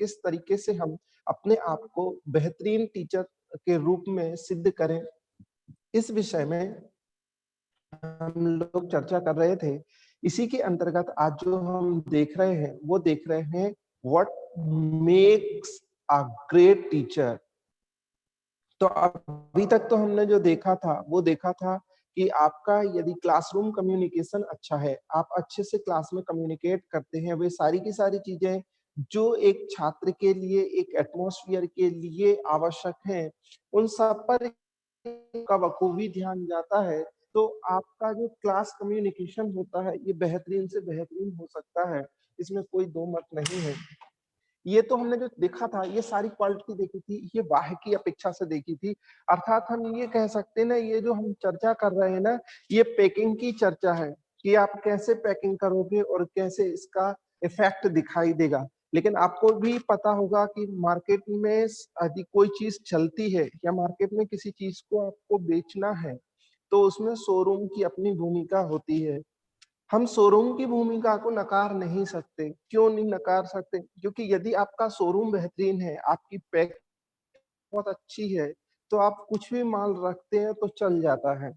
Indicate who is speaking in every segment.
Speaker 1: किस तरीके से हम अपने आप को बेहतरीन टीचर के रूप में सिद्ध करें, इस विषय में हम लोग चर्चा कर रहे थे। इसी के अंतर्गत आज जो हम देख रहे हैं वो देख रहे हैं what makes a great teacher. तो अभी तक तो हमने जो देखा था वो देखा था कि आपका यदि क्लासरूम कम्युनिकेशन अच्छा है, आप अच्छे से क्लास में कम्युनिकेट करते हैं, वे सारी की सारी चीजें जो एक छात्र के लिए एक एटमॉस्फेयर के लिए आवश्यक हैं, उन सब पर का बखूबी ध्यान जाता है, तो आपका जो क्लास कम्युनिकेशन होता है ये बेहतरीन से बेहतरीन हो सकता है, इसमें कोई दो मत नहीं है। ये तो हमने जो देखा था ये सारी क्वालिटी देखी थी, ये बाह्य की अपेक्षा से देखी थी। अर्थात हम ये कह सकते हैं ना, ये जो हम चर्चा कर रहे हैं ना, ये पैकिंग की चर्चा है कि आप कैसे पैकिंग करोगे और कैसे इसका इफेक्ट दिखाई देगा। लेकिन आपको भी पता होगा कि मार्केट में यदि कोई चीज चलती है या मार्केट में किसी चीज को आपको बेचना है, तो उसमें शोरूम की अपनी भूमिका होती है। हम शोरूम की भूमिका को नकार नहीं सकते। क्यों नहीं नकार सकते? क्योंकि यदि आपका शोरूम बेहतरीन है, आपकी पैक बहुत अच्छी है, तो आप कुछ भी माल रखते हैं तो चल जाता है।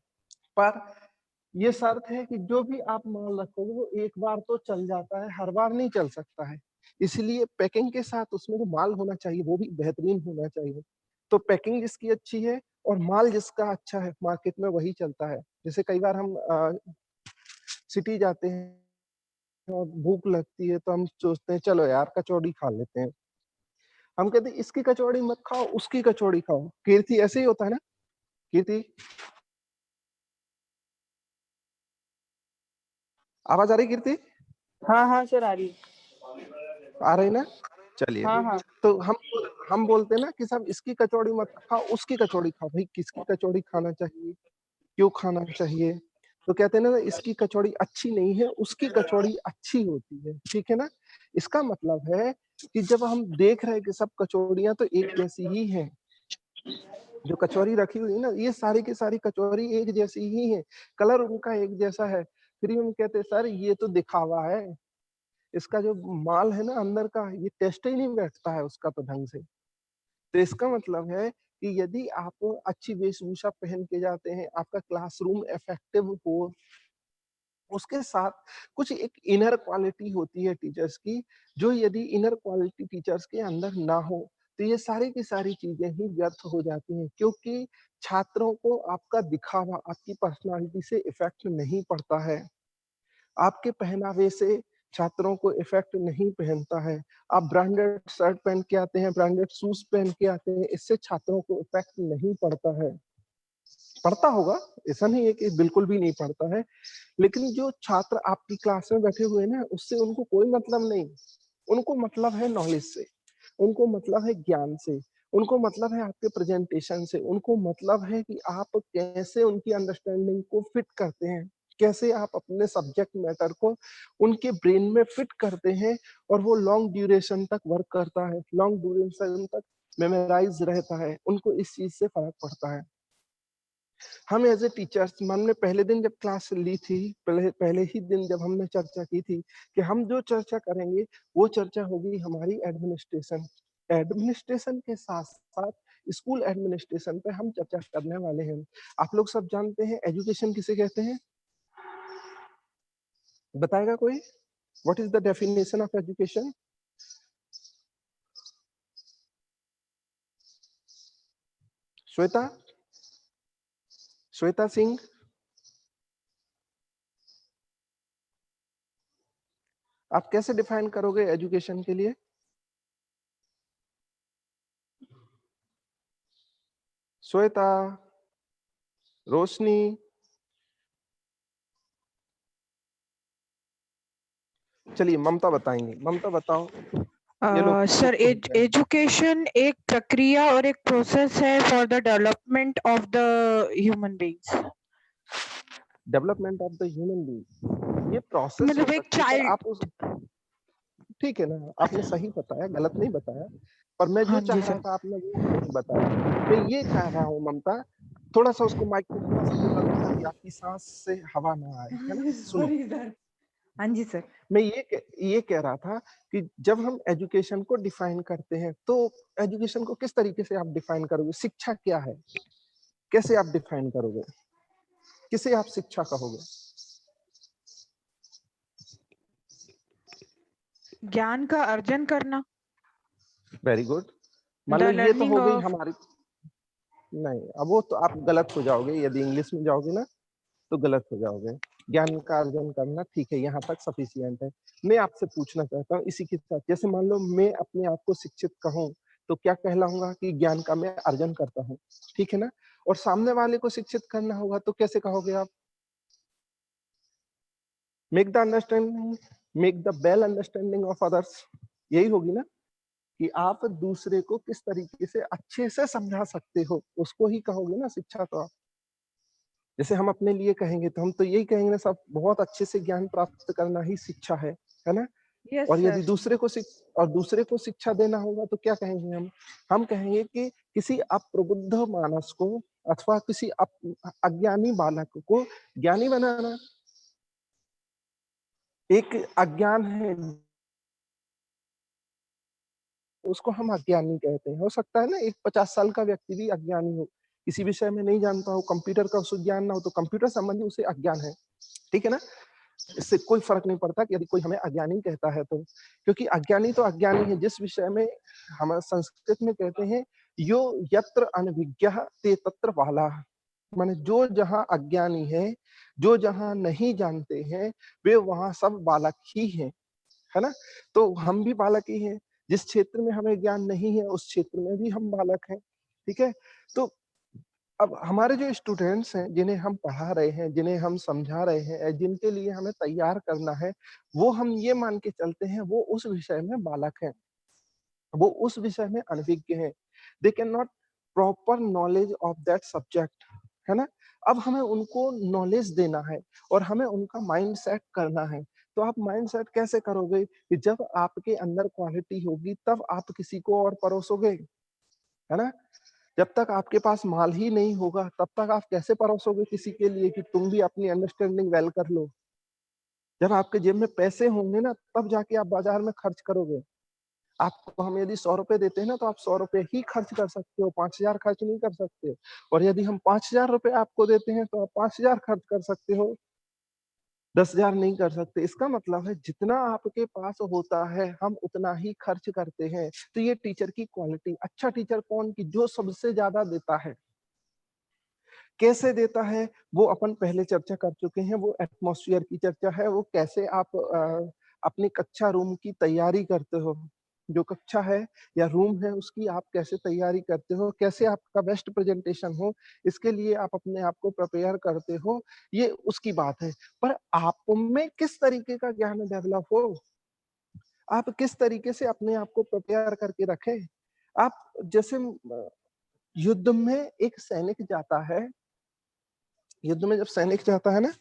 Speaker 1: पर ये शर्त है कि जो भी आप माल रखोगे वो एक बार तो चल जाता है, हर बार नहीं चल सकता है। इसलिए पैकिंग के साथ उसमें जो माल होना चाहिए वो भी बेहतरीन होना चाहिए। तो पैकिंग जिसकी अच्छी है और माल जिसका अच्छा है, मार्केट में वही चलता है। जैसे कई बार हम सिटी जाते हैं और भूख लगती है तो हम सोचते हैं चलो यार कचौड़ी खा लेते हैं। हम कहते हैं इसकी कचौड़ी मत खाओ, उसकी कचौड़ी खाओ। कीर्ति ऐसे ही होता है ना? कीर्ति, आवाज आ रही कीर्ति?
Speaker 2: हाँ हाँ सर, आ रही।
Speaker 1: आ रही ना? चलिए।
Speaker 2: हाँ हाँ।
Speaker 1: तो हम बोलते हैं ना कि साहब इसकी कचौड़ी मत खाओ, उसकी कचौड़ी खाओ। भाई किसकी कचौड़ी खाना चाहिए, क्यों खाना चाहिए? तो कहते हैं ना इसकी कचौड़ी अच्छी नहीं है, उसकी कचौड़ी अच्छी होती है। ठीक है ना? इसका मतलब है कि जब हम देख रहे हैं कि सब कचौड़ियां तो एक जैसी ही हैं, जो कचौरी रखी हुई है ना, ये सारी की सारी कचौरी एक जैसी ही है, कलर उनका एक जैसा है। फिर हम कहते हैं सर ये तो दिखावा है, इसका जो माल है ना अंदर का, ये टेस्ट ही नहीं बैठता है उसका तो ढंग से। तो इसका मतलब है कि यदि आप अच्छी वेशभूषा पहन के जाते हैं, आपका क्लासरूम इफेक्टिव हो, उसके साथ कुछ एक इनर क्वालिटी होती है टीचर्स की, जो यदि इनर क्वालिटी टीचर्स के अंदर ना हो, तो ये सारी की सारी चीजें ही व्यर्थ हो जाती हैं। क्योंकि छात्रों को आपका दिखावा, आपकी पर्सनालिटी से इफेक्ट नहीं पड़ता है। आपके पहनावे से छात्रों को इफेक्ट नहीं पहनता है। आप ब्रांडेड शर्ट पहन के आते हैं, ब्रांडेड शूज पहन के आते हैं, इससे छात्रों को इफेक्ट नहीं पड़ता है। पड़ता होगा, ऐसा नहीं है कि बिल्कुल भी नहीं पड़ता है, लेकिन जो छात्र आपकी क्लास में बैठे हुए हैं ना, उससे उनको कोई मतलब नहीं। उनको मतलब है नॉलेज से, उनको मतलब है ज्ञान से, उनको मतलब है आपके प्रेजेंटेशन से, उनको मतलब है कि आप कैसे उनकी अंडरस्टैंडिंग को फिट करते हैं, कैसे आप अपने सब्जेक्ट मैटर को उनके ब्रेन में फिट करते हैं और वो लॉन्ग ड्यूरेशन तक वर्क करता है, लॉन्ग ड्यूरेशन तक मेमोराइज रहता है। उनको इस चीज से फर्क पड़ता है। हम एज ए टीचर्स, हमने पहले दिन जब क्लास ली थी, पहले ही दिन जब हमने चर्चा की थी कि हम जो चर्चा करेंगे वो चर्चा होगी हमारी एडमिनिस्ट्रेशन। एडमिनिस्ट्रेशन के साथ साथ स्कूल एडमिनिस्ट्रेशन पे हम चर्चा करने वाले हैं। आप लोग सब जानते हैं एजुकेशन किसे कहते हैं? बताएगा कोई? What is the definition of education? Shweta, Shweta Singh, आप कैसे डिफाइन करोगे एजुकेशन के लिए? श्वेता, रोशनी, चलिए ममता बताएंगे। ममता बताओ। ये लोग
Speaker 2: सर, एजुकेशन एक प्रक्रिया और एक प्रोसेस है for the development of the human beings.
Speaker 1: Development of the human being, ये प्रोसेस हो
Speaker 2: मतलब एक
Speaker 1: सकती है पर
Speaker 2: चाइल्ड।
Speaker 1: आप उस, ठीक है ना, आपने सही बताया, गलत नहीं बताया। पर मैं जो
Speaker 2: हाँ जी
Speaker 1: चाह रहा
Speaker 2: सर।
Speaker 1: था आपने वो नहीं बताया। मैं ये चाह रहा हूँ ममता, थोड़ा सा उसको माइक को थोड़ा सा दूर रखो ताकि आपकी सांस से हवा ना आए, है ना? सुनो,
Speaker 2: सॉरी सर। हाँ जी सर।
Speaker 1: मैं ये कह रहा था कि जब हम एजुकेशन को डिफाइन करते हैं तो एजुकेशन को किस तरीके से आप डिफाइन करोगे? शिक्षा क्या है? कैसे आप डिफाइन करोगे? किसे आप शिक्षा कहोगे?
Speaker 2: ज्ञान का अर्जन करना।
Speaker 1: Very good. मान लो
Speaker 2: द
Speaker 1: ये तो
Speaker 2: लर्निंग
Speaker 1: हो गई
Speaker 2: ऑफ।
Speaker 1: हमारी। नहीं, अब वो तो आप गलत हो जाओगे, यदि इंग्लिश में जाओगे ना तो गलत हो जाओगे। ज्ञान का अर्जन करना ठीक है, यहाँ तक सफिशियंट है। मैं आपसे पूछना चाहता हूँ इसी के साथ, जैसे मान लो मैं अपने आप को शिक्षित कहूँ तो क्या कहलाऊंगा कि ज्ञान का मैं अर्जन करता हूँ, ठीक है ना? और सामने वाले को शिक्षित करना होगा तो कैसे कहोगे आप? Make the understanding, make the well understanding of others, यही होगी ना? कि आप दूसरे को किस तरीके से अच्छे से समझा सकते हो, उसको ही कहोगे ना शिक्षा तो आप। जैसे हम अपने लिए कहेंगे तो हम तो यही कहेंगे ना, सब बहुत अच्छे से ज्ञान प्राप्त करना ही शिक्षा है ना?
Speaker 2: यस
Speaker 1: और यदि
Speaker 2: सर।
Speaker 1: दूसरे को शिक्षा देना होगा तो क्या कहेंगे हम कहेंगे कि किसी अप्रबुद्ध मानस को अथवा किसी अज्ञानी बालक को ज्ञानी बनाना। एक अज्ञान है उसको हम अज्ञानी कहते हैं। हो सकता है ना एक 50 साल का व्यक्ति भी अज्ञानी हो, किसी विषय में नहीं जानता हो, कंप्यूटर का उसे ज्ञान ना हो तो कंप्यूटर संबंधी उसे अज्ञान है, ठीक है ना? इससे कोई फर्क नहीं पड़ता कि यदि कोई हमें अज्ञानी कहता है तो, क्योंकि अज्ञानी तो अज्ञानी है जिस विषय में हम संस्कृत में कहते हैं यो यत्र अनभिज्ञः ते तत्र बालाः। माने जो जहां अज्ञानी है, जो जहां नहीं जानते हैं, वे वहां सब बालक ही हैं, है ना? तो हम भी बालक ही हैं। जिस क्षेत्र में हमें ज्ञान नहीं है उस क्षेत्र में भी हम बालक हैं, ठीक है? तो अब हमारे जो स्टूडेंट्स हैं जिन्हें हम पढ़ा रहे हैं, जिन्हें हम समझा रहे हैं, जिनके लिए हमें तैयार करना है, वो हम ये मान के चलते हैं वो उस विषय में बालक हैं, वो उस विषय में अनभिज्ञ हैं। They can not proper knowledge of that subject, है ना? अब हमें उनको नॉलेज देना है और हमें उनका माइंड सेट करना है। तो आप माइंड सेट कैसे करोगे कि जब आपके अंदर क्वालिटी होगी तब आप किसी को और परोसोगे, है ना? जब तक आपके पास माल ही नहीं होगा तब तक आप कैसे परोसोगे किसी के लिए कि तुम भी अपनी अंडरस्टैंडिंग वेल कर लो। जब आपके जेब में पैसे होंगे ना तब जाके आप बाजार में खर्च करोगे। आपको हम यदि 100 रुपए देते हैं ना तो आप 100 रुपए ही खर्च कर सकते हो, 5000 खर्च नहीं कर सकते। और यदि हम 5000 रुपए आपको देते हैं तो आप 5000 खर्च कर सकते हो, 10,000 नहीं कर सकते। इसका मतलब है जितना आपके पास होता है हम उतना ही खर्च करते हैं। तो ये टीचर की क्वालिटी। अच्छा टीचर कौन? की जो सबसे ज्यादा देता है। कैसे देता है वो अपन पहले चर्चा कर चुके हैं, वो एटमॉस्फेयर की चर्चा है। वो कैसे आप अपनी कक्षा रूम की तैयारी करते हो, जो कक्षा है या रूम है उसकी आप कैसे तैयारी करते हो, कैसे आपका बेस्ट प्रेजेंटेशन हो, इसके लिए आप अपने आप को प्रिपेयर करते हो, ये उसकी बात है। पर आप में किस तरीके का ज्ञान डेवलप हो, आप किस तरीके से अपने आप को प्रिपेयर करके रखें। आप जैसे युद्ध में एक सैनिक जाता है, युद्ध में जब सैनिक जाता है ना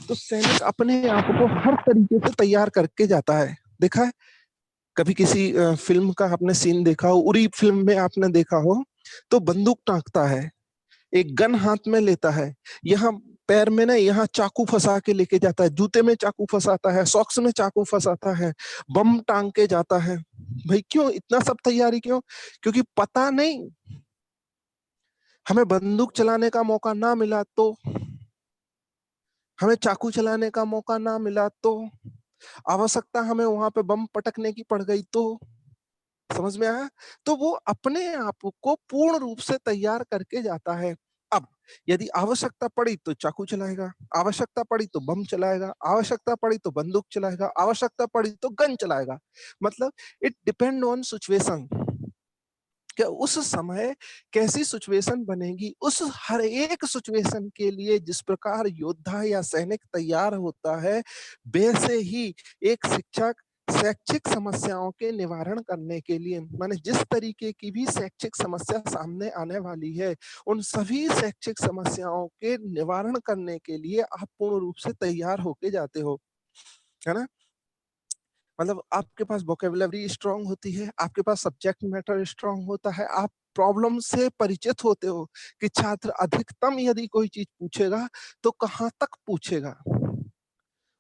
Speaker 1: तो सैनिक अपने आप को हर तरीके से तैयार करके जाता है। देखा है कभी किसी फिल्म का आपने सीन देखा हो, उरी फिल्म में आपने देखा हो, तो बंदूक टांकता है, एक गन हाथ में लेता है, यहाँ पैर में ना यहाँ चाकू फंसा के लेके जाता है, जूते में चाकू फंसाता है, सॉक्स में चाकू फंसाता है, बम टांग के जाता है। भाई क्यों इतना सब तैयारी क्यों? क्योंकि पता नहीं हमें बंदूक चलाने का मौका ना मिला तो, हमें चाकू चलाने का मौका ना मिला तो, आवश्यकता हमें वहां पे बम पटकने की पड़ गई तो, समझ में आया? तो वो अपने आप को पूर्ण रूप से तैयार करके जाता है। अब यदि आवश्यकता पड़ी तो चाकू चलाएगा, आवश्यकता पड़ी तो बम चलाएगा, आवश्यकता पड़ी तो बंदूक चलाएगा, आवश्यकता पड़ी तो गन चलाएगा। मतलब इट डिपेंड ऑन सिचुएशन, कि उस समय कैसी सिचुएशन बनेगी, उस हर एक सिचुएशन के लिए जिस प्रकार योद्धा या सैनिक तैयार होता है, वैसे ही एक शिक्षक शैक्षिक समस्याओं के निवारण करने के लिए, माने जिस तरीके की भी शैक्षिक समस्या सामने आने वाली है उन सभी शैक्षिक समस्याओं के निवारण करने के लिए आप पूर्ण रूप से तैयार होके जाते हो, है ना? मतलब आपके पास वोकेबुलरी स्ट्रांग होती है, आपके पास सब्जेक्ट मैटर स्ट्रांग होता है, आप प्रॉब्लम से परिचित होते हो कि छात्र अधिकतम यदि कोई चीज पूछेगा तो कहाँ तक पूछेगा,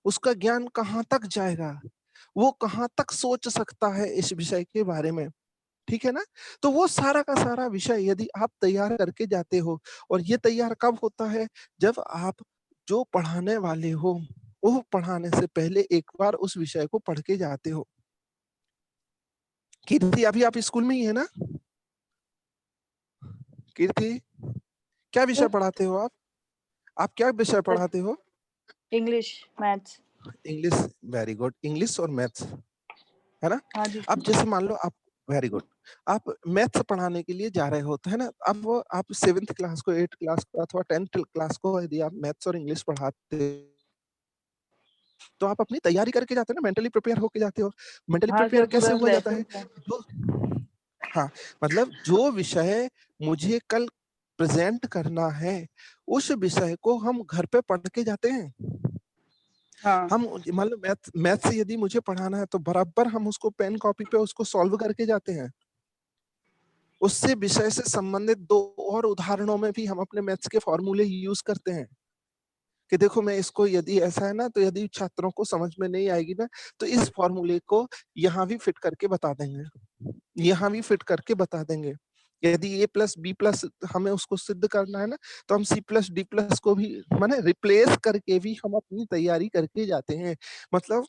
Speaker 1: उसका ज्ञान कहाँ तक जाएगा, वो कहाँ तक सोच सकता है इस विषय के बारे में, ठीक है ना। तो वो सारा का सारा विषय यदि आप तैयार करके जाते हो, और ये तैयार कब होता है, जब आप जो पढ़ाने वाले हो वो पढ़ाने से पहले एक बार उस विषय को पढ़ के जाते हो। कीर्ति अभी आप स्कूल में ही है ना? कीर्ति, क्या विषय पढ़ाते हो आप क्या विषय पढ़ाते हो?
Speaker 3: English, maths.
Speaker 1: English, very good, English और मैथ्स, है ना।
Speaker 3: हाँ जी।
Speaker 1: अब जैसे मान लो आप, वेरी गुड, आप मैथ्स पढ़ाने के लिए जा रहे हो, तो है ना, अब वो आप 7th क्लास को, 8th क्लास को अथवा 10th क्लास को यदि आप मैथ्स और इंग्लिश पढ़ाते, तो आप अपनी तैयारी करके जाते हो ना, मेंटली प्रिपेयर होके जाते हो। मेंटली
Speaker 3: हाँ
Speaker 1: प्रिपेयर
Speaker 3: सर,
Speaker 1: कैसे
Speaker 3: पूरा
Speaker 1: हुआ जाता है?
Speaker 3: लेसन था।
Speaker 1: जो, हाँ, मतलब जो विषय मुझे कल प्रेजेंट करना है, उस विषय को हम घर पे पढ़ के जाते हैं।
Speaker 3: हाँ।
Speaker 1: हम मान लो मैथ्स यदि मुझे पढ़ाना है, तो बराबर हम उसको पेन कॉपी पे उसको सॉल्व करके जाते हैं। उससे विषय से संबंधित 2 और उदाहरणों में भी हम अपने मैथ्स के फॉर्मूले यूज करते हैं कि देखो, मैं इसको यदि ऐसा है ना, तो यदि छात्रों को समझ में नहीं आएगी ना, तो इस फॉर्मूले को यहाँ भी फिट करके बता देंगे, यहाँ भी फिट करके बता देंगे। यदि a प्लस बी प्लस हमें उसको सिद्ध करना है ना, तो हम c प्लस डी प्लस को भी माने रिप्लेस करके भी हम अपनी तैयारी करके जाते हैं। मतलब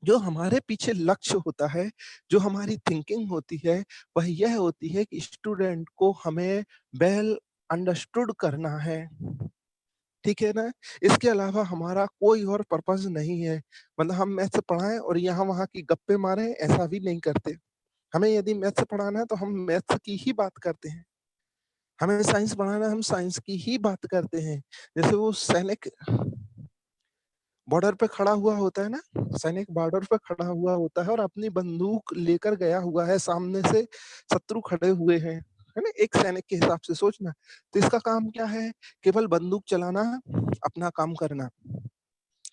Speaker 1: जो हमारे पीछे लक्ष्य होता है, जो हमारी थिंकिंग होती है, वह यह होती है कि स्टूडेंट को हमें वेल अंडरस्टूड करना है, ठीक है ना। इसके अलावा हमारा कोई और पर्पस नहीं है। मतलब हम मैथ्स पढ़ाएं और यहाँ वहाँ की गप्पे मारें, ऐसा भी नहीं करते। हमें यदि मैथ्स पढ़ाना है तो हम मैथ्स की ही बात करते हैं, हमें साइंस पढ़ाना है हम साइंस की ही बात करते हैं। जैसे वो सैनिक बॉर्डर पे खड़ा हुआ होता है ना, सैनिक बॉर्डर पे खड़ा हुआ होता है और अपनी बंदूक लेकर गया हुआ है, सामने से शत्रु खड़े हुए हैं, है ना, एक सैनिक के हिसाब से सोचना। तो इसका काम क्या है? केवल बंदूक चलाना, अपना काम करना।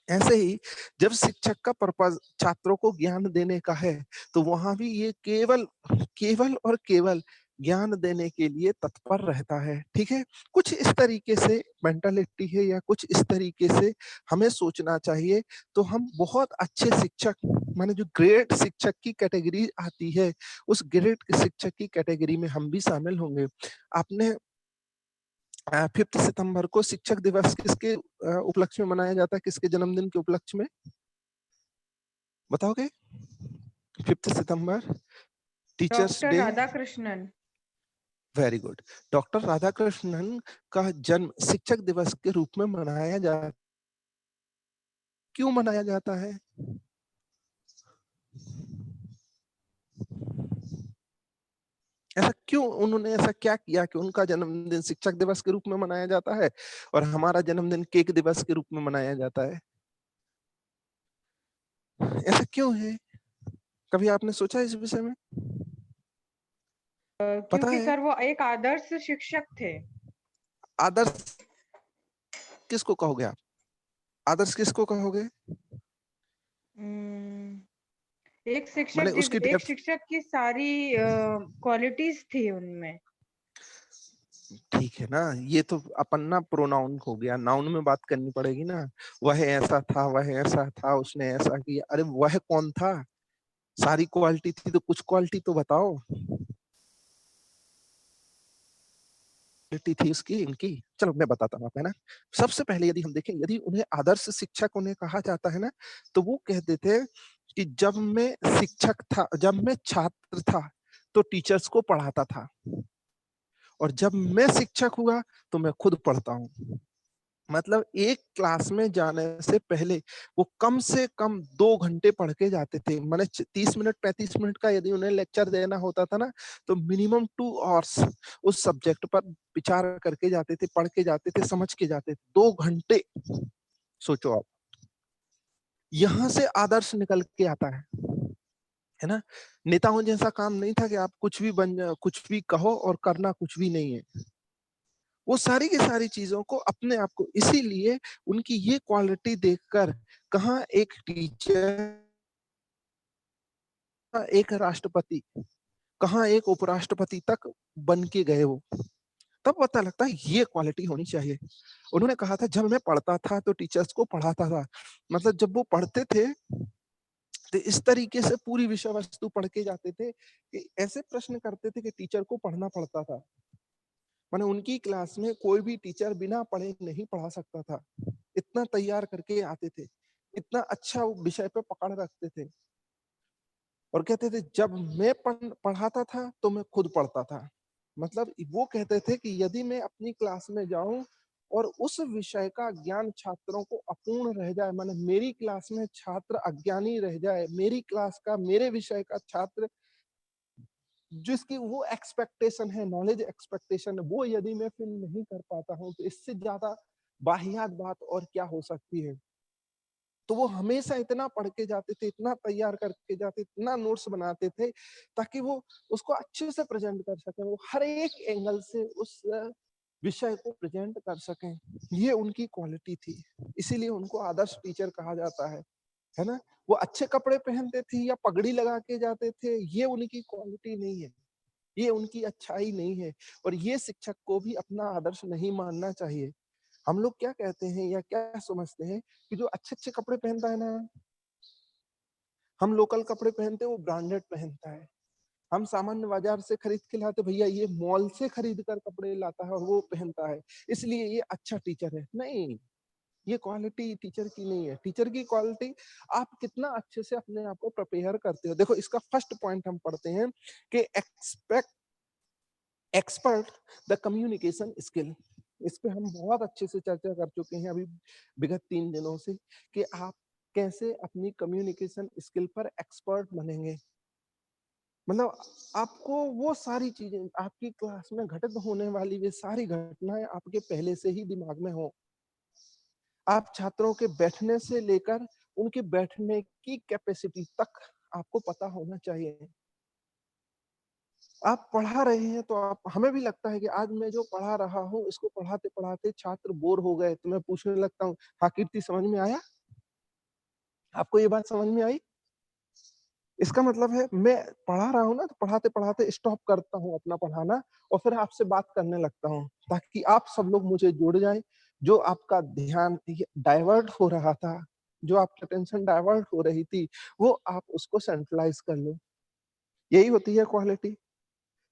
Speaker 1: ऐसे ही जब शिक्षक का पर्पज छात्रों को ज्ञान देने का है, तो वहां भी ये केवल केवल और केवल ज्ञान देने के लिए तत्पर रहता है, ठीक है। कुछ इस तरीके से मेंटालिटी है, या कुछ इस तरीके से हमें सोचना चाहिए, तो हम बहुत अच्छे शिक्षक, माने जो ग्रेट शिक्षक की कैटेगरी आती है, उस ग्रेट शिक्षक की कैटेगरी में हम भी शामिल होंगे। आपने 5 सितंबर को शिक्षक दिवस किसके उपलक्ष्य में मनाया जाता है, किसके जन्मदिन के उपलक्ष्य में, बताओगे? 5 सितंबर, teachers
Speaker 2: doctor
Speaker 1: day.
Speaker 2: Radhakrishnan.
Speaker 1: Very good. Doctor Radhakrishnan का जन्म शिक्षक दिवस के रूप में मनाया जाता, क्यों मनाया जाता है? ऐसा क्यों, उन्होंने ऐसा क्या किया कि उनका जन्मदिन शिक्षक दिवस के रूप में मनाया जाता है और हमारा जन्मदिन केक दिवस के रूप में मनाया जाता है? ऐसा क्यों है? कभी आपने सोचा इस विषय में? पता
Speaker 2: क्योंकि
Speaker 1: है?
Speaker 2: सर वो एक आदर्श शिक्षक थे।
Speaker 1: आदर्श किसको कहोगे आप? आदर्श किसको कहोगे?
Speaker 2: एक
Speaker 1: मैंने
Speaker 2: शिक्षक
Speaker 1: उसकी
Speaker 2: एक
Speaker 1: डेप्थ,
Speaker 2: शिक्षक की सारी क्वालिटीज थी उनमें।
Speaker 1: ठीक है ना, ये तो अपन ना प्रोनाउन हो गया, नाउन में बात करनी पड़ेगी ना। वह ऐसा था, वह ऐसा था, उसने ऐसा किया, अरे वह कौन था? सारी क्वालिटी थी तो कुछ क्वालिटी तो बताओ। क्वालिटी थी उसकी, इनकी, चलो मैं बताता हूँ आपको, है ना। सबसे पहले यदि हम देखें, यदि उन्हें आदर्श शिक्षक उन्हें कहा जाता है ना, तो वो कहते थे कि जब मैं शिक्षक था, जब मैं छात्र था, तो टीचर्स को पढ़ाता था, और जब मैं शिक्षक हुआ तो मैं खुद पढ़ता हूँ। मतलब एक क्लास में जाने से पहले वो कम से कम 2 घंटे पढ़ के जाते थे। मैंने 30 मिनट 35 मिनट का यदि उन्हें लेक्चर देना होता था ना, तो मिनिमम 2 आवर्स उस सब्जेक्ट पर विचार करके जाते थे, पढ़ के जाते थे, समझ के जाते थे। 2 घंटे, सोचो आप, यहां से आदर्श निकल के आता है ना। नेताओं जैसा काम नहीं था कि आप कुछ भी बन जाओ, कुछ भी कहो और करना कुछ भी नहीं है। वो सारी की सारी चीजों को अपने आप को, इसीलिए उनकी ये क्वालिटी देखकर कहाँ एक टीचर, एक राष्ट्रपति, कहाँ एक उपराष्ट्रपति तक बन के गए वो। तब पता लगता है ये क्वालिटी होनी चाहिए। उन्होंने कहा था जब मैं पढ़ता था तो टीचर्स को पढ़ाता था, मतलब जब वो पढ़ते थे तो इस तरीके से पूरी विषय वस्तु पढ़ के जाते थे कि ऐसे प्रश्न करते थे कि टीचर को पढ़ना पड़ता था। माने उनकी क्लास में कोई भी टीचर बिना पढ़े नहीं पढ़ा सकता था, इतना तैयार करके आते थे, इतना अच्छा वो विषय पे पकड़ रखते थे। और कहते थे जब मैं पढ़ाता था तो मैं खुद पढ़ता था। मतलब वो कहते थे कि यदि मैं अपनी क्लास में जाऊं और उस विषय का ज्ञान छात्रों को अपूर्ण रह जाए, माने मेरी क्लास में छात्र अज्ञानी रह जाए, मेरी क्लास का मेरे विषय का छात्र जिसकी वो एक्सपेक्टेशन है, नॉलेज एक्सपेक्टेशन, वो यदि मैं फिल नहीं कर पाता हूं तो इससे ज्यादा वाहियात बात और क्या हो सकती है। तो वो हमेशा इतना पढ़ के जाते थे, इतना तैयार करके जाते, इतना नोट्स बनाते थे ताकि वो उसको अच्छे से प्रेजेंट कर सकें, वो हर एक एंगल से उस विषय को प्रेजेंट कर सकें। ये उनकी क्वालिटी थी, इसीलिए उनको आदर्श टीचर कहा जाता है ना। वो अच्छे कपड़े पहनते थे या पगड़ी लगा के जाते थे, ये उनकी क्वालिटी नहीं है, ये उनकी अच्छाई नहीं है। और ये शिक्षक को भी अपना आदर्श नहीं मानना चाहिए। हम लोग क्या कहते हैं या क्या समझते हैं कि जो अच्छे अच्छे कपड़े पहनता है ना, हम लोकल कपड़े पहनते हैं, वो ब्रांडेड पहनता है। हम सामान्य बाजार से खरीद के लाते, भैया ये मॉल से खरीद कर कपड़े लाता है और वो पहनता है, इसलिए ये अच्छा टीचर है। नहीं, ये क्वालिटी टीचर की नहीं है। टीचर की क्वालिटी आप कितना अच्छे से अपने आप को प्रिपेयर करते हो। देखो इसका फर्स्ट पॉइंट हम पढ़ते हैं कि एक्सपर्ट द कम्युनिकेशन स्किल। इस पे हम बहुत अच्छे से चर्चा कर चुके हैं अभी विगत 3 दिनों से कि आप कैसे अपनी कम्युनिकेशन स्किल पर एक्सपर्ट बनेंगे। मतलब आपको वो सारी चीजें आपकी क्लास में घटित होने वाली वे सारी घटनाएं आपके पहले से ही दिमाग में हो। आप छात्रों के बैठने से लेकर उनके बैठने की कैपेसिटी तक आपको पता होना चाहिए। आप पढ़ा रहे हैं तो आप, हमें भी लगता है कि आज मैं जो पढ़ा रहा हूँ इसको पढ़ाते पढ़ाते छात्र बोर हो गए, तो मैं पूछने लगता हूँ, हाँ कीर्ति समझ में आया? आपको ये बात समझ में आई? इसका मतलब है मैं पढ़ा रहा हूँ ना, तो पढ़ाते पढ़ाते स्टॉप करता हूँ अपना पढ़ाना और फिर आपसे बात करने लगता हूँ ताकि आप सब लोग मुझे जुड़ जाएं। जो आपका ध्यान डाइवर्ट हो रहा था, जो आपकी टेंशन डाइवर्ट हो रही थी, वो आप उसको सेंट्रलाइज कर लो। यही होती है क्वालिटी,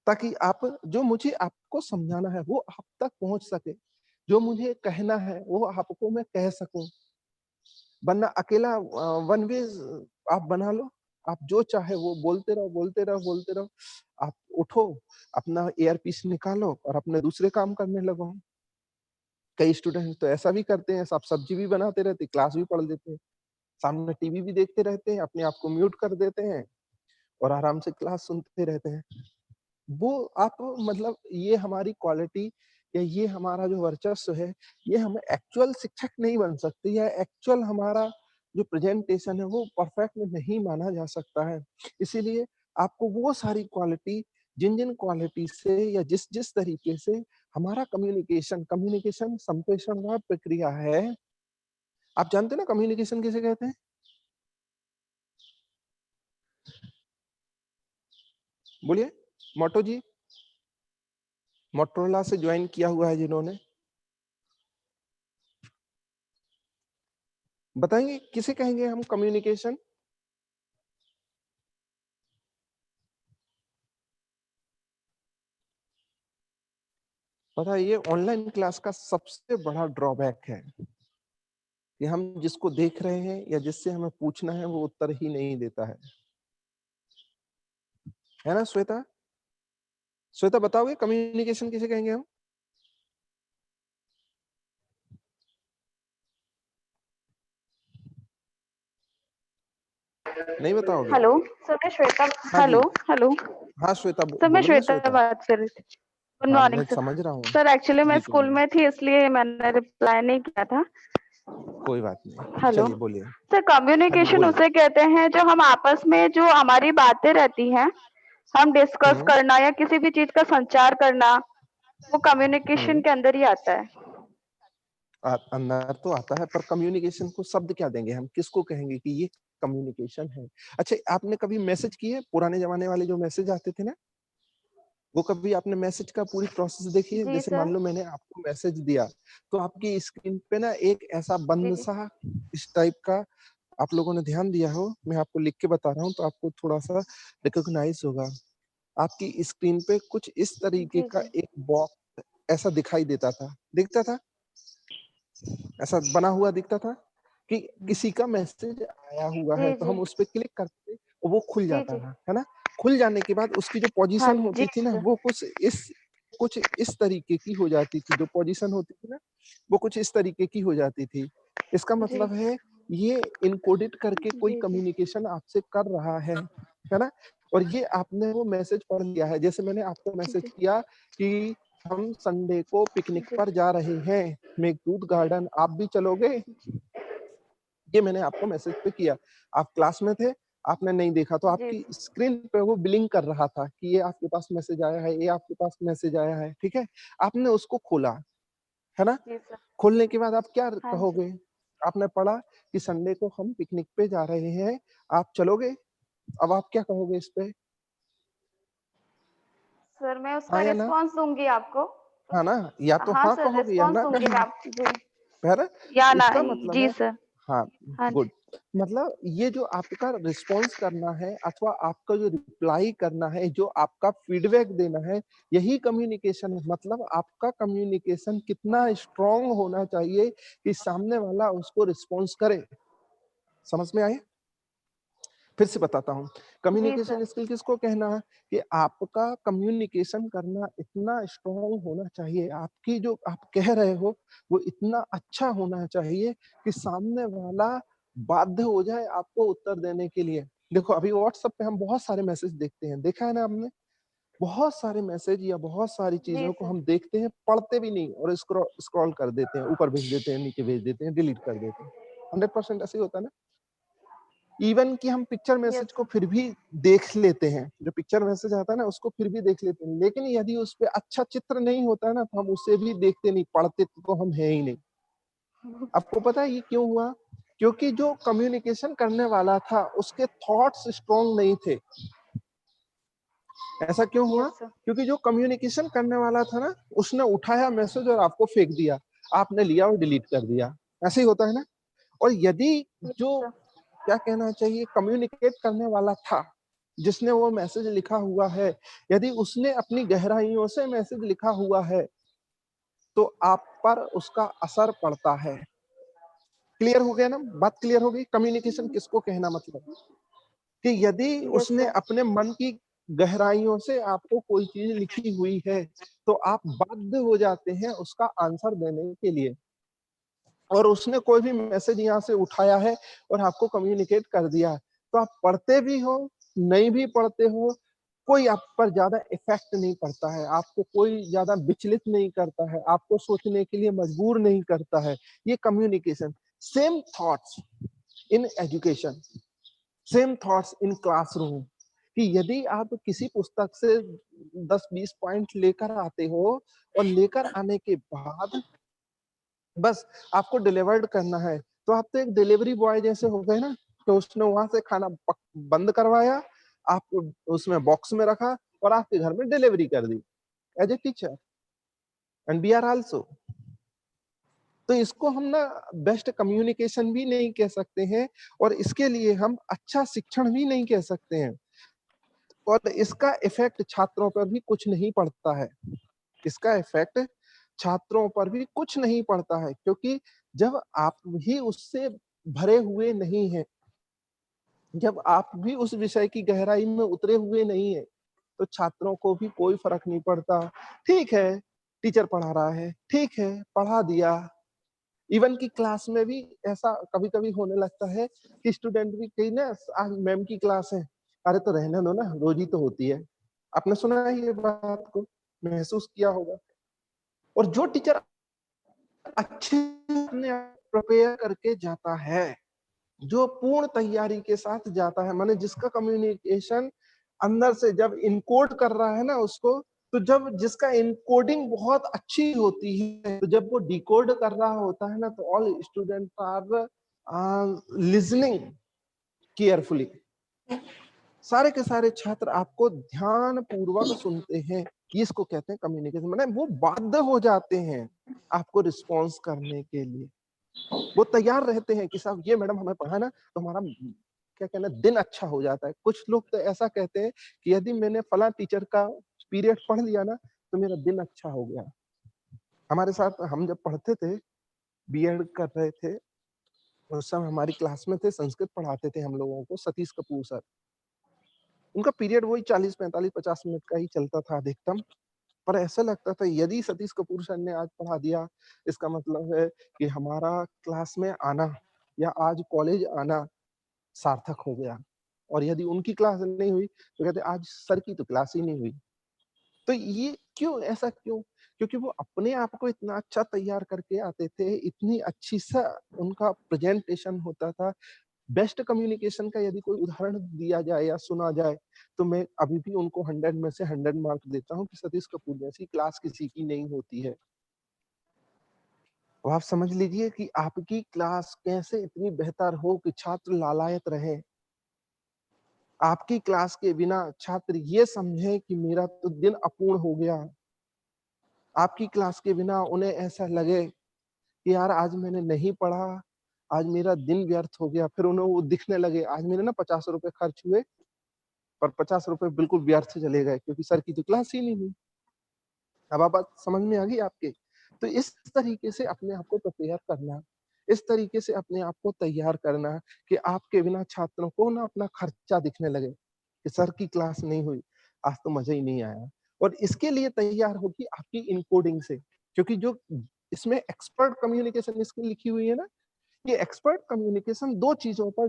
Speaker 1: ताकि आप जो मुझे आपको समझाना है वो आप तक पहुंच सके, जो मुझे कहना है वो आपको मैं कह सकूं। वरना अकेला वन वे आप बना लो, आप जो चाहे वो बोलते रहो बोलते रहो बोलते रहो। आप उठो, अपना ईयरपीस निकालो और अपने दूसरे काम करने लगो। कई स्टूडेंट तो ऐसा भी करते हैं, सब सब्जी भी बनाते रहते, क्लास भी पढ़ लेते हैं, सामने टीवी भी देखते रहते हैं, अपने आप को म्यूट कर देते हैं और आराम से क्लास सुनते रहते हैं। वो आप, मतलब ये हमारी क्वालिटी या ये हमारा जो वर्चस्व है, ये हम एक्चुअल शिक्षक नहीं बन सकते, या एक्चुअल हमारा जो प्रेजेंटेशन है वो परफेक्ट नहीं माना जा सकता है। इसीलिए आपको वो सारी क्वालिटी, जिन जिन क्वालिटी से या जिस जिस तरीके से हमारा कम्युनिकेशन कम्युनिकेशन संप्रेषण का प्रक्रिया है। आप जानते हैं ना कम्युनिकेशन किसे कहते हैं? बोलिए। मोटो जी, मोटरोला से ज्वाइन किया हुआ है जिन्होंने, बताएंगे किसे कहेंगे हम कम्युनिकेशन? पता है ये ऑनलाइन क्लास का सबसे बड़ा ड्रॉबैक है कि हम जिसको देख रहे हैं या जिससे हमें पूछना है वो उत्तर ही नहीं देता है ना। श्वेता, श्वेता बताओगे कम्युनिकेशन किसे कहेंगे हम? नहीं बताओगे?
Speaker 3: हेलो सर, मैं श्वेता।
Speaker 1: हाँ जी।
Speaker 3: हेलो हेलो
Speaker 1: हाँ श्वेता,
Speaker 3: सर, मैं
Speaker 1: बोलो ना
Speaker 3: श्वेता
Speaker 1: श्वेता।
Speaker 3: बात कर रही थी। गुड
Speaker 1: हाँ
Speaker 3: मॉर्निंग
Speaker 1: मैं
Speaker 3: सर।
Speaker 1: समझ रहा हूँ।
Speaker 3: सर एक्चुअली मैं
Speaker 1: जी
Speaker 3: स्कूल में थी इसलिए मैंने रिप्लाई नहीं किया था।
Speaker 1: कोई बात नहीं,
Speaker 3: हेलो
Speaker 1: चलिए बोलिए।
Speaker 3: सर,
Speaker 1: हाँ जी
Speaker 3: कम्युनिकेशन
Speaker 1: बोलिए।
Speaker 3: उसे कहते हैं जो हम आपस में जो हमारी बातें रहती हैं, हम डिस्कस
Speaker 1: हम्म
Speaker 3: करना या किसी भी चीज का संचार करना, वो कम्युनिकेशन
Speaker 1: हम्म
Speaker 3: के अंदर ही आता है।
Speaker 1: अंदर तो आता है, पर कम्युनिकेशन को शब्द क्या देंगे हम, किसको कहेंगे कि ये कम्युनिकेशन है? अच्छा, आपने कभी मैसेज किए? पुराने जमाने वाले जो मैसेज आते थे ना, वो कभी आपने मैसेज का पूरी प्रोसेस देखी है?
Speaker 3: जी
Speaker 1: जैसे
Speaker 3: सर।
Speaker 1: मान लो मैंने आपको मैसेज दिया, तो आपकी स्क्रीन पे ना एक ऐसा
Speaker 3: जी,
Speaker 1: बंद
Speaker 3: जी।
Speaker 1: सा इस टाइप का आप लोगों ने ध्यान दिया हो, मैं आपको लिख के बता रहा हूँ तो आपको थोड़ा-सा रिकॉग्नाइज होगा। आपकी स्क्रीन पे कुछ इस तरीके
Speaker 3: जी,
Speaker 1: का
Speaker 3: जी।
Speaker 1: एक बॉक्स ऐसा दिखाई देता था, दिखता था? ऐसा बना हुआ दिखता था कि किसी का मैसेज आया हुआ है,
Speaker 3: जी,
Speaker 1: तो
Speaker 3: जी।
Speaker 1: हम उस पे क्लिक करते और वो खुल
Speaker 3: जी,
Speaker 1: जाता
Speaker 3: जी।
Speaker 1: था, है ना? खुल जाने के बाद उसकी जो
Speaker 3: हाँ
Speaker 1: पोजीशन
Speaker 3: जी
Speaker 1: होती थी ना,
Speaker 3: सर।
Speaker 1: वो कुछ इस तरीके की हो जाती थी, जो पोजीशन होती थी ना, वो कुछ इस तरीके की हो जाती थी। इसका
Speaker 3: जी।
Speaker 1: मतलब है, ये एन्कोडेड करके कोई
Speaker 3: जी, जी।
Speaker 1: कम्युनिकेशन आपसे कर रहा है ना? और ये आपने वो मैसेज पढ़ लिया है, जैसे मैंने आपको
Speaker 3: जी,
Speaker 1: मैसेज
Speaker 3: जी।
Speaker 1: किया कि हम संडे को पिकनिक
Speaker 3: जी।
Speaker 1: पर जा रहे हैं, मेघदूत गार्डन, आप भी चलोगे? ये मैंने आपको मैसेज पे किया। आप क्लास में थे, आपने नहीं देखा, तो
Speaker 3: जी,
Speaker 1: आपकी स्क्रीन पे वो ब्लिंक कर रहा था कि ये आपके पास मैसेज आया है, ये आपके पास मैसेज आया है, ठीक है? आपने उसको खोला, है ना?
Speaker 3: जी सर।
Speaker 1: खोलने के बाद आप क्या
Speaker 3: हाँ जी।
Speaker 1: कहोगे? आपने पढ़ा कि संडे को हम पिकनिक पे जा रहे हैं, आप चलोगे? अब आप क्या कहोगे इस पे?
Speaker 3: सर मैं उसका
Speaker 1: हाँ या ना?
Speaker 3: रिस्पॉन्स दूँगी आपको।
Speaker 1: हाँ ना? या तो
Speaker 3: हाँ
Speaker 1: हाँ
Speaker 3: सर,
Speaker 1: कहोगे या
Speaker 3: रिस्पॉन्स
Speaker 1: ना
Speaker 3: दूँगी मैं
Speaker 1: कहोगे,
Speaker 3: आप जी।
Speaker 1: है ना?
Speaker 3: या ना
Speaker 1: इसका मतलब
Speaker 3: जी
Speaker 1: है
Speaker 3: सर।
Speaker 1: हाँ,
Speaker 3: हाँ
Speaker 1: गुड।
Speaker 3: जी।
Speaker 1: मतलब ये जो आपका रिस्पॉन्स करना है अथवा आपका जो रिप्लाई करना है, जो आपका फीडबैक देना है, यही कम्युनिकेशन है। मतलब आपका कम्युनिकेशन कितना स्ट्रॉन्ग होना चाहिए कि सामने वाला उसको रिस्पॉन्स करे। समझ में आया? फिर से बताता हूँ,
Speaker 3: जी सर।
Speaker 1: कम्युनिकेशन स्किल किसको कहना है कि आपका कम्युनिकेशन करना इतना स्ट्रॉन्ग होना चाहिए, आपकी जो आप कह रहे हो, वो इतना अच्छा होना चाहिए कि सामने वाला बाध्य हो जाए आपको उत्तर देने के लिए। देखो अभी व्हाट्सएप पे हम बहुत सारे मैसेज देखते हैं, देखा है ना आपने? बहुत सारे मैसेज या बहुत सारी
Speaker 3: जी
Speaker 1: चीज़ों को
Speaker 3: सर।
Speaker 1: हम देखते हैं, पढ़ते भी नहीं और स्क्रॉल कर देते हैं, ऊपर भेज देते हैं, नीचे भेज देते हैं, डिलीट कर देते हैं। 100% ऐसे ही होता है ना? इवन कि हम पिक्चर
Speaker 3: यस
Speaker 1: मैसेज को
Speaker 3: सर।
Speaker 1: फिर भी देख लेते हैं, जो पिक्चर मैसेज आता है ना उसको फिर भी देख लेते हैं, लेकिन यदि उसपे अच्छा चित्र नहीं होता है ना, तो हम उसे भी देखते नहीं, पढ़ते तो हम हैं ही नहीं। आपको पता है ये क्यों हुआ? क्योंकि जो कम्युनिकेशन करने वाला था, उसके थॉट्स स्ट्रॉन्ग नहीं थे। ऐसा क्यों हुआ?
Speaker 3: Yes sir.
Speaker 1: क्योंकि जो कम्युनिकेशन करने वाला था ना, उसने उठाया मैसेज और आपको फेंक दिया। आपने लिया और डिलीट कर दिया। ऐसे ही होता है ना? और यदि
Speaker 3: यस
Speaker 1: जो
Speaker 3: सर।
Speaker 1: क्या कहना चाहिए कम्युनिकेट करने वाला था, जिसने वो मैसेज लिखा हुआ है, यदि उसने अपनी गहराइयों से मैसेज लिखा हुआ है, तो आप पर उसका असर पड़ता है। क्लियर हो गया ना? बात क्लियर हो गई? कम्युनिकेशन किसको कहना मतलब कि यदि
Speaker 3: यस
Speaker 1: उसने
Speaker 3: सर।
Speaker 1: अपने मन की गहराइयों से आपको कोई चीज़ लिखी हुई है, तो आप बाध्य हो जाते हैं उसका आंसर देने के लिए। और उसने कोई भी मैसेज यहाँ से उठाया है और आपको कम्युनिकेट कर दिया, तो आप पढ़ते भी हो, नहीं भी पढ़ते हो, कोई आप पर ज़्यादा इफ़ेक्ट नहीं पड़ता है, आपको कोई ज़्यादा विचलित नहीं करता है, आपको सोचने के लिए मजबूर नहीं करता है। ये communication same thoughts in education, same thoughts in classroom कि यदि आप किसी पुस्तक से 10-20 पॉइंट लेकर आते हो और लेकर आने के बाद बस आपको डिलीवर्ड करना है, तो आप तो एक डिलीवरी बॉय जैसे हो गए ना, तो उसने वहाँ से खाना बंद करवाया, आपको उसमें बॉक्स में रखा और आपके घर में डिलीवरी कर दी as a teacher and we are also. तो इसको हम ना बेस्ट कम्युनिकेशन भी नहीं कह सकते हैं और इसके लिए हम अच्छा शिक्षण भी नहीं कह सकते हैं और इसका इफेक्ट छात्रों पर भी कुछ नहीं पड़ता है। इसका इफेक्ट छात्रों पर भी कुछ नहीं पड़ता है क्योंकि जब आप ही उससे भरे हुए नहीं हैं, जब आप भी उस विषय की गहराई में उतरे हुए नहीं हैं, तो छात्रों को भी कोई फर्क नहीं पड़ता। ठीक है, टीचर पढ़ा रहा है, ठीक है, पढ़ा दिया। इवन की क्लास में भी ऐसा कभी-कभी होने लगता है कि स्टूडेंट भी कहीं ना आज मैम की क्लास है, अरे तो रहने दो ना, रोज ही तो होती है। आपने सुना है ये बात को, महसूस किया होगा। और जो टीचर अच्छे अपने आप प्रिपेयर करके जाता है, जो पूर्ण तैयारी के साथ जाता है, माने जिसका कम्युनिकेशन अंदर से जब इनकोड कर रहा है ना उसको, तो जब जिसका इनकोडिंग बहुत अच्छी होती है, तो जब वो डिकोड कर रहा होता है ना, तो all student are listening carefully. सारे के सारे छात्र आपको ध्यान पूर्वक सुनते हैं, ये इसको कहते हैं कम्युनिकेशन। माने वो बाध्य हो जाते हैं आपको रिस्पॉन्स करने के लिए, वो तैयार रहते हैं कि साहब ये मैडम हमें पढ़ा ना तो हमारा क्या कहना दिन अच्छा हो जाता है। कुछ लोग तो ऐसा कहते हैं कि यदि मैंने फला टीचर का पीरियड पढ़ लिया ना तो मेरा दिन अच्छा हो गया। हमारे साथ हम जब पढ़ते थे, बीएड कर रहे थे, उस समय हमारी क्लास में थे, संस्कृत पढ़ाते थे हम लोगों को सतीश कपूर सर। उनका पीरियड वही 40, 45, 50 मिनट का ही चलता था अधिकतम। पर ऐसा लगता था यदि सतीश कपूर सर ने आज पढ़ा दिया, इसका मतलब है कि हमारा क्लास में आना या आज कॉलेज आना सार्थक हो गया। और यदि उनकी क्लास नहीं हुई तो कहते आज सर की तो क्लास ही नहीं हुई। तो ये क्यों, ऐसा क्यों? क्योंकि वो अपने आप को इतना अच्छा तैयार करके आते थे, इतनी अच्छी सा उनका प्रेजेंटेशन होता था। बेस्ट कम्युनिकेशन का यदि कोई उदाहरण दिया जाए या सुना जाए तो मैं अभी भी उनको 100 में से 100 मार्क देता हूँ कि सतीश कपूर जैसी क्लास किसी की नहीं होती है। तो आप समझ लीजिए कि आपकी क्लास कैसे इतनी बेहतर हो कि छात्र लालायत रहे। आपकी क्लास के बिना छात्र ये समझे कि मेरा तो दिन अपूर्ण हो गया। आपकी क्लास के बिना उन्हें ऐसा लगे कि यार आज मैंने नहीं पढ़ा, आज मेरा दिन व्यर्थ हो गया। फिर उन्हें वो दिखने लगे आज मेरे ना 50 रुपए खर्च हुए पर 50 रुपए बिल्कुल व्यर्थ चले गए क्योंकि सर की तो क्लास ही नहीं हुई। अब आप बात समझ में आ गई आपके? तो इस तरीके से अपने आप को प्रिपेयर करना, इस तरीके से अपने आप को तैयार करना कि आपके बिना छात्रों को ना अपना खर्चा दिखने लगे कि सर की क्लास नहीं हुई, आज तो मजा ही नहीं आया। और इसके लिए तैयार होगी आपकी इनकोडिंग से, क्योंकि जो इसमें एक्सपर्ट कम्युनिकेशन स्किल लिखी हुई है ना, ये एक्सपर्ट कम्युनिकेशन 2 चीजों पर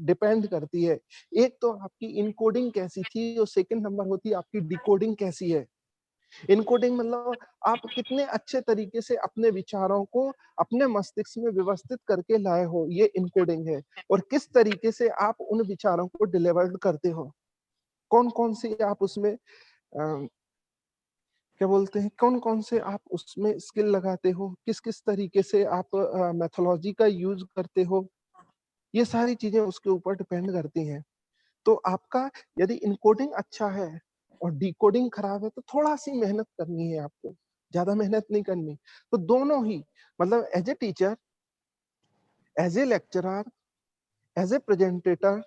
Speaker 1: डिपेंड करती है। एक तो आपकी इनकोडिंग कैसी थी और सेकंड नंबर होती है आपकी डिकोडिंग कैसी है। इनकोडिंग मतलब आप कितने अच्छे तरीके से अपने विचारों को अपने मस्तिष्क में व्यवस्थित करके लाए हो, ये इनकोडिंग है। और किस तरीके से आप उन विचारों को डिलीवर्ड करते हो, कौन-कौन सी आप उसमें क्या बोलते हैं, कौन-कौन से आप उसमें स्किल लगाते हो, किस-किस तरीके से आप मेथोडोलॉजी का यूज़ करते हो, ये सारी चीज़ें उसके ऊपर डिपेंड करती हैं। तो आपका यदि इनकोडिंग अच्छा है और डिकोडिंग खराब है तो थोड़ा-सी मेहनत करनी है आपको, ज़्यादा मेहनत नहीं करनी। तो दोनों ही मतलब as a teacher, as a lecturer, as a presenter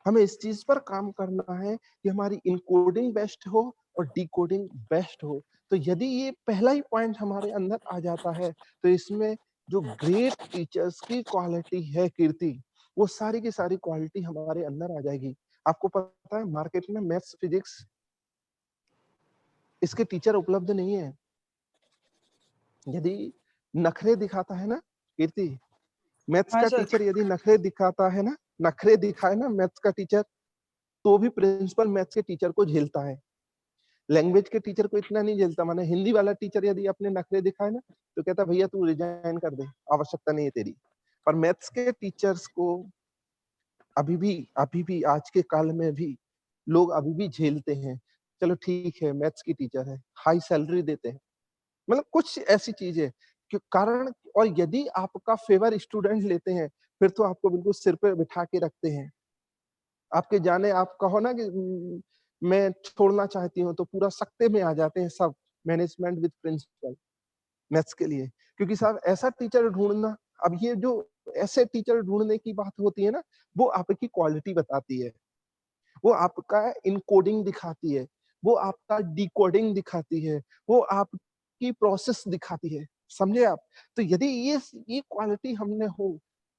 Speaker 1: हमें इस चीज़ पर काम करना है कि हमारी इनकोडिंग बेस्ट हो और डिकोडिंग बेस्ट हो। तो यदि ये पहला ही पॉइंट हमारे अंदर आ जाता है, तो इसमें जो ग्रेट टीचर्स की क्वालिटी है कीर्ति, वो सारी की सारी क्वालिटी हमारे अंदर आ जाएगी। आपको पता है मार्केट में मैथ्स, फिजिक्स इसके टीचर उपलब्ध नहीं है। यदि नखरे दिखाता है ना कीर्ति, मैथ्स
Speaker 2: हाँ
Speaker 1: का
Speaker 2: सर।
Speaker 1: टीचर यदि नखरे दिखाता है ना, नखरे दिखाए ना मैथ्स का टीचर, तो भी प्रिंसिपल मैथ्स के टीचर को झेलता है। लैंग्वेज के टीचर को इतना नहीं झेलता। माने हिंदी वाला टीचर यदि अपने नखरे दिखाए ना तो कहता भैया तू रिजाइन कर दे, आवश्यकता नहीं है तेरी। पर मैथ्स के टीचर्स को अभी भी आज के काल में भी लोग अभी भी झेलते हैं। चलो ठीक है मैथ्स की टीचर है, हाई सैलरी देते हैं, मतलब कुछ ऐसी चीज है कि कारण। और यदि आपका फेवर स्टूडेंट लेते हैं फिर तो आपको बिल्कुल सिर पे बिठा के रखते हैं। आपके जाने आप कहो ना कि मैं छोड़ना चाहती हूँ तो पूरा सख्ते में आ जाते हैं सब, मैनेजमेंट विद प्रिंसिपल मैथ्स के लिए। क्योंकि साहब ऐसा टीचर ढूंढना, अब ये जो ऐसे टीचर ढूंढने की बात होती है ना, वो आपकी क्वालिटी बताती है, वो आपका इनकोडिंग दिखाती है, वो आपका डिकोडिंग दिखाती है, वो आपकी प्रोसेस दिखाती है, समझे आप? तो यदि ये क्वालिटी हमने हो,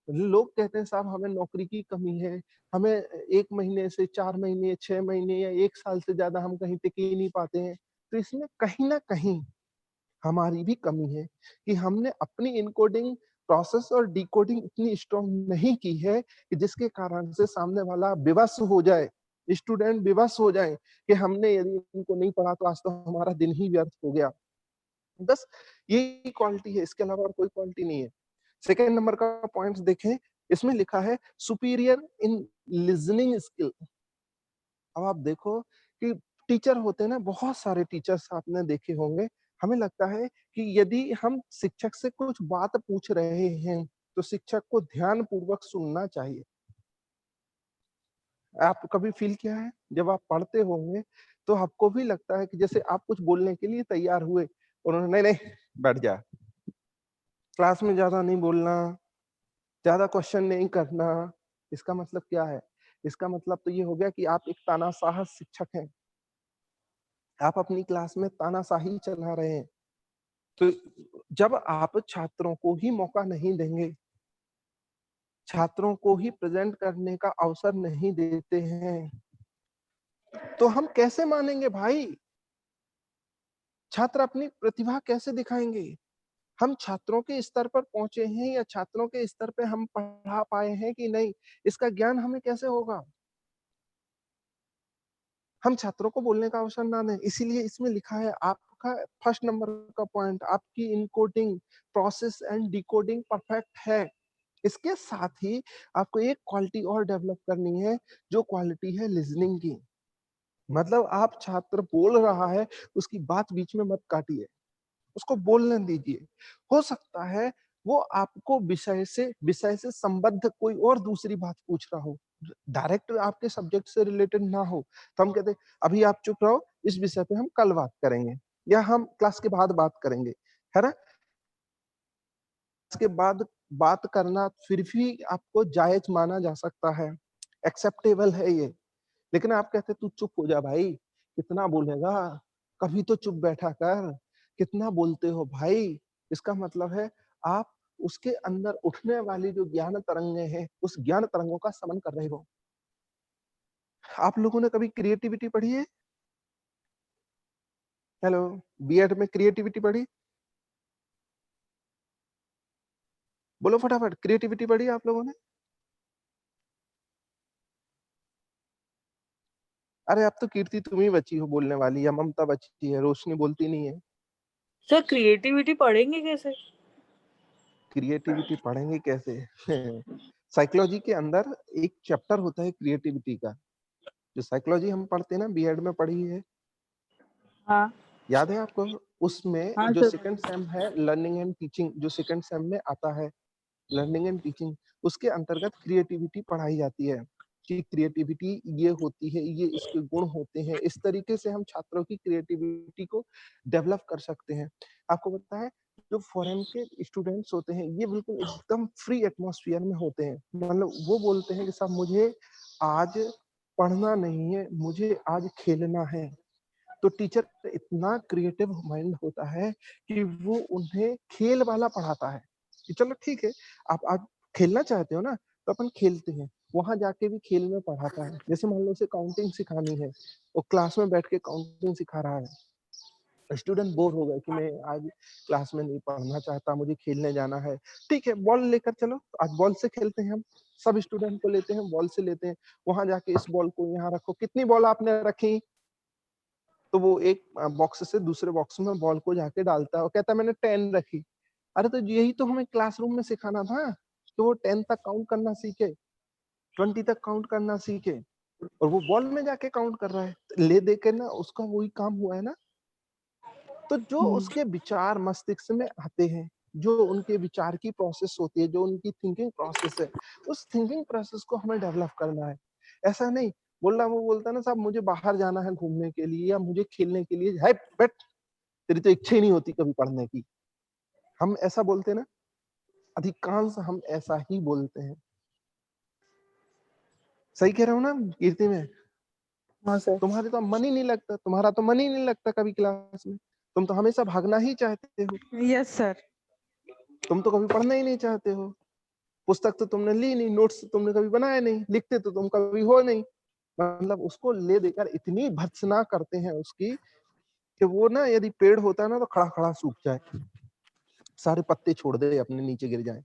Speaker 1: लोग कहते हैं साहब हमें नौकरी की कमी है, हमें 1 महीने से 4 महीने, 6 महीने या 1 साल से ज़्यादा हम कहीं टिक ही नहीं पाते हैं। तो इसमें कहीं न कहीं हमारी भी कमी है कि हमने अपनी इनकोडिंग प्रोसेस और डिकोडिंग इतनी स्ट्रॉन्ग नहीं की है कि जिसके कारण से सामने वाला विवश हो जाए, स्टूडेंट विवश हो जाए कि हमने यदि इनको नहीं पढ़ा तो आज तो हमारा दिन ही व्यर्थ हो गया। बस यही क्वालिटी है, इसके अलावा और कोई क्वालिटी नहीं है। सेकंड नंबर का पॉइंट्स देखें, इसमें लिखा है सुपीरियर इन लिसनिंग स्किल। अब आप देखो कि टीचर होते हैं ना, बहुत सारे टीचर्स आपने देखे होंगे। हमें लगता है कि यदि हम शिक्षक से कुछ बात पूछ रहे हैं, तो शिक्षक को ध्यानपूर्वक सुनना चाहिए। आप कभी फील किया है जब आप पढ़ते होंगे तो आपको भी लगता है कि जैसे आप कुछ बोलने के लिए तैयार हुए, उन्होंने नहीं नहीं बैठ जा, क्लास में ज्यादा नहीं बोलना, ज्यादा क्वेश्चन नहीं करना। इसका मतलब क्या है? इसका मतलब तो ये हो गया कि आप एक तानाशाह शिक्षक हैं, आप अपनी क्लास में तानाशाही चला रहे हैं। तो जब आप छात्रों को ही मौका नहीं देंगे, छात्रों को ही प्रेजेंट करने का अवसर नहीं देते हैं, तो हम कैसे मानेंगे भाई? छात्र अपनी प्रतिभा कैसे दिखाएंगे? हम छात्रों के स्तर पर पहुंचे हैं या छात्रों के स्तर पे हम पढ़ा पाए हैं कि नहीं, इसका ज्ञान हमें कैसे होगा? हम छात्रों को बोलने का अवसर ना दें। इसीलिए इसमें लिखा है आपका फर्स्ट नंबर का पॉइंट, आपकी encoding process and decoding perfect है। इसके साथ ही आपको एक क्वालिटी और डेवलप करनी है, जो क्वालिटी है लिसनिंग की। मतलब आप छात्र बोल रहा है, उसकी बात बीच में मत काटिए, उसको बोलने दीजिए। हो सकता है वो आपको विषय से संबद्ध कोई और दूसरी बात पूछ रहा हो, डायरेक्ट आपके सब्जेक्ट से रिलेटेड ना हो, तो हम कहते हैं अभी आप चुप रहो, इस विषय पे हम कल बात करेंगे या हम क्लास के बाद बात करेंगे, है ना? इसके बाद बात करना फिर भी आपको जायज माना जा सकता है, एक्सेप्टेबल है ये। लेकिन आप कहते तू चुप हो जा भाई, कितना बोलेगा, कभी तो चुप बैठा कर, कितना बोलते हो भाई। इसका मतलब है आप उसके अंदर उठने वाली जो ज्ञान तरंगे हैं, उस ज्ञान तरंगों का समन कर रहे हो। आप लोगों ने कभी क्रिएटिविटी पढ़ी है? हेलो, बीएड में क्रिएटिविटी पढ़ी? बोलो फटाफट, क्रिएटिविटी पढ़ी आप लोगों ने? अरे अब तो कीर्ति तुम ही बची हो बोलने वाली, या ममता बची है, रोशनी बोलती नहीं है।
Speaker 4: सर क्रिएटिविटी पढ़ेंगे कैसे?
Speaker 1: क्रिएटिविटी पढ़ेंगे कैसे? साइकोलॉजी के अंदर एक चैप्टर होता है क्रिएटिविटी का, जो साइकोलॉजी हम पढ़ते हैं ना, बीएड में पढ़ी है,
Speaker 4: हाँ
Speaker 1: याद है आपको? उसमें
Speaker 4: हाँ
Speaker 1: जो
Speaker 4: सर।
Speaker 1: सेकंड सेम है लर्निंग एंड टीचिंग, जो सेकंड सेम में आता है लर्निंग एंड टीचिंग, उसके अंतर्गत क्रिएटिविटी पढ़ाई जाती है कि क्रिएटिविटी ये होती है, ये इसके गुण होते हैं, इस तरीके से हम छात्रों की क्रिएटिविटी को डेवलप कर सकते हैं। आपको पता है जो फॉरेन के स्टूडेंट्स होते हैं, ये बिल्कुल एकदम फ्री एटमॉस्फेयर में होते हैं। मतलब वो बोलते हैं कि साहब मुझे आज पढ़ना नहीं है, मुझे आज खेलना है। तो टीचर इतना क्रिएटिव माइंड होता है कि वो उन्हें खेल वाला पढ़ाता है कि चलो ठीक है, आप खेलना चाहते हो ना, तो अपन खेलते हैं। वहां जाके भी खेल में पढ़ाता है। जैसे मान लो उसे काउंटिंग सिखानी है, वो क्लास में बैठ के काउंटिंग सिखा रहा है, स्टूडेंट बोर हो गए कि मैं आज क्लास में नहीं पढ़ना चाहता, मुझे खेलने जाना है। ठीक है, बॉल लेकर चलो, आज बॉल से खेलते हैं हम। सब स्टूडेंट को लेते हैं, बॉल से लेते हैं, वहां जाके इस बॉल को यहाँ रखो, कितनी बॉल आपने रखी? तो वो एक बॉक्स से दूसरे बॉक्स में बॉल को जाके डालता है और कहता है मैंने 10 रखी। अरे तो यही तो हमें क्लासरूम में सिखाना था, तो वो 10 तक काउंट करना सीखे, 20 तक काउंट करना सीखे, और वो बॉल में जाके काउंट कर रहा है, ले दे के ना, उसका वही काम हुआ है ना। तो जो उसके विचार मस्तिष्क में आते हैं, जो उनके विचार की प्रोसेस होती है, जो उनकी थिंकिंग प्रोसेस है, उस थिंकिंग प्रोसेस को हमें डेवलप करना है। ऐसा नहीं बोलना, वो बोलता है ना साहब मुझे बाहर जाना है घूमने के लिए या मुझे खेलने के लिए, है बैठ, तेरी तो इच्छा ही नहीं होती कभी पढ़ने की। हम ऐसा बोलते हैं ना, अधिकांश हम ऐसा ही बोलते हैं। सही कह रहा हूँ ना कीर्ति में?
Speaker 4: हाँ सर।
Speaker 1: तुम्हारे तो मन ही नहीं लगता, तुम्हारा तो मन ही नहीं लगता कभी क्लास में, तुम तो हमेशा भागना ही चाहते हो,
Speaker 2: Yes, sir.
Speaker 1: तुम तो कभी पढ़ना ही नहीं चाहते हो। पुस्तक तो तुमने ली नहीं, नोट्स तो तुमने कभी बनाए नहीं, लिखते तो तुम कभी हो नहीं। मतलब उसको ले देकर इतनी भर्त्सना करते हैं उसकी कि वो ना, यदि पेड़ होता है ना, तो खड़ा खड़ा सूख जाए, सारे पत्ते छोड़ दे, अपने नीचे गिर जाए।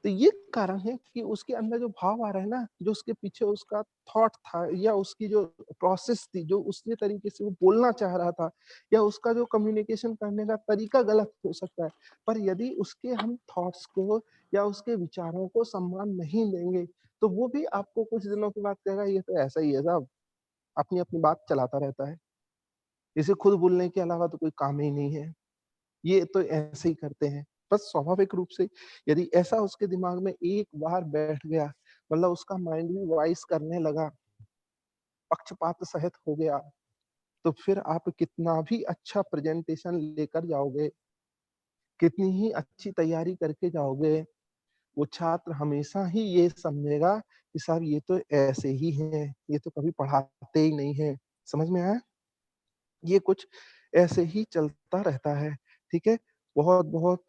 Speaker 1: तो ये कारण है कि उसके अंदर जो भाव आ रहा है ना, जो उसके पीछे उसका थॉट था, या उसकी जो प्रोसेस थी, जो उसके तरीके से वो बोलना चाह रहा था, या उसका जो कम्युनिकेशन करने का तरीका गलत हो सकता है, पर यदि उसके हम थॉट्स को या उसके विचारों को सम्मान नहीं देंगे, तो वो भी आपको कुछ दिनों के बाद कहेगा ये तो ऐसा ही है साहब, अपनी अपनी बात चलाता रहता है, इसे खुद बोलने के अलावा तो कोई काम ही नहीं है, ये तो ऐसे ही करते हैं। बस स्वाभाविक रूप से यदि ऐसा उसके दिमाग में एक बार बैठ गया, मतलब उसका माइंड भी वॉइस करने लगा, पक्षपात सहित हो गया, तो फिर आप कितना भी अच्छा प्रेजेंटेशन लेकर जाओगे, कितनी ही अच्छी तैयारी करके जाओगे, वो छात्र हमेशा ही ये समझेगा कि साहब ये तो ऐसे ही हैं, ये तो कभी पढ़ाते ही नहीं है। समझ में आया? ये कुछ ऐसे ही चलता रहता है, ठीक है? बहुत-बहुत